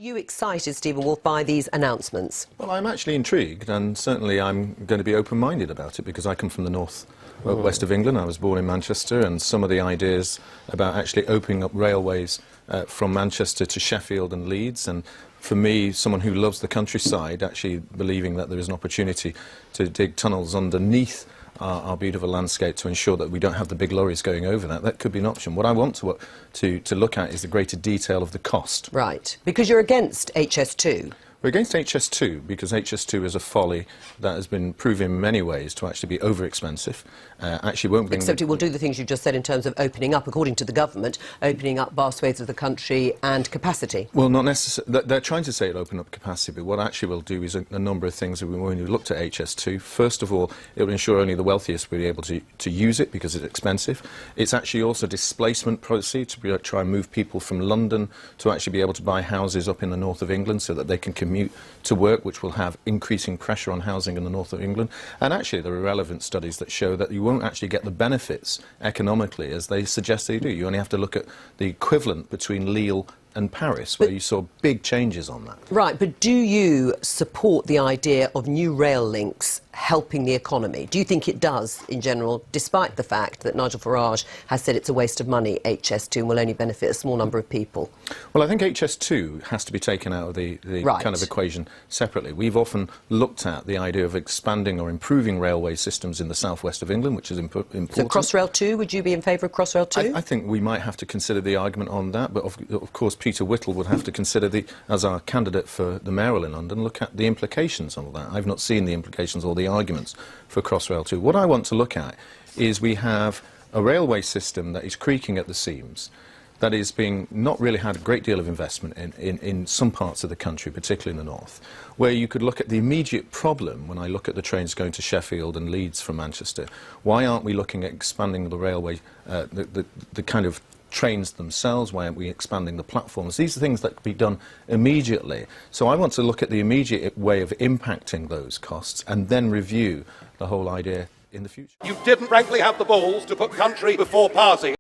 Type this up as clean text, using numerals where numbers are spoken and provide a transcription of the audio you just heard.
Are you excited, Stephen Woolfe, by these announcements? Well, I'm actually intrigued, and certainly I'm going to be open-minded about it because I come from the north west of England. I was born in Manchester, and some of the ideas about actually opening up railways from Manchester to Sheffield and Leeds, and for me, someone who loves the countryside, actually believing that there is an opportunity to dig tunnels underneath our beautiful landscape to ensure that we don't have the big lorries going over that could be an option. What I want to look at is the greater detail of the cost. Right, because you're against HS2. We're against HS2 because HS2 is a folly that has been proven in many ways to actually be over-expensive. Actually won't bring... Except it will do the things you just said in terms of opening up, according to the government, opening up vast swathes of the country and capacity. Well, not necessarily. They're trying to say it'll open up capacity, but what it actually will do is a number of things when we looked at HS2. First of all, it will ensure only the wealthiest will be able to use it because it's expensive. It's actually also displacement policy to try and move people from London to actually be able to buy houses up in the north of England so that they can commute to work, which will have increasing pressure on housing in the north of England. And actually there are relevant studies that show that you won't actually get the benefits economically as they suggest they do. You only have to look at the equivalent between Lille and Paris, where you saw big changes on that. Right, but do you support the idea of new rail links helping the economy? Do you think it does, in general, despite the fact that Nigel Farage has said it's a waste of money, HS2, and will only benefit a small number of people? Well, I think HS2 has to be taken out of the right. kind of equation separately. We've often looked at the idea of expanding or improving railway systems in the southwest of England, which is important. So Crossrail 2, would you be in favour of Crossrail 2? I think we might have to consider the argument on that, but of course Peter Whittle would have to consider, as our candidate for the mayoral in London, look at the implications of that. I've not seen the implications or the arguments for Crossrail 2. What I want to look at is we have a railway system that is creaking at the seams, that is being not really had a great deal of investment in some parts of the country, particularly in the north, where you could look at the immediate problem when I look at the trains going to Sheffield and Leeds from Manchester. Why aren't we looking at expanding the railway, the kind of trains themselves? Why aren't we expanding the platforms? These are things that could be done immediately. So I want to look at the immediate way of impacting those costs and then review the whole idea in the future. You didn't frankly have the balls to put country before party.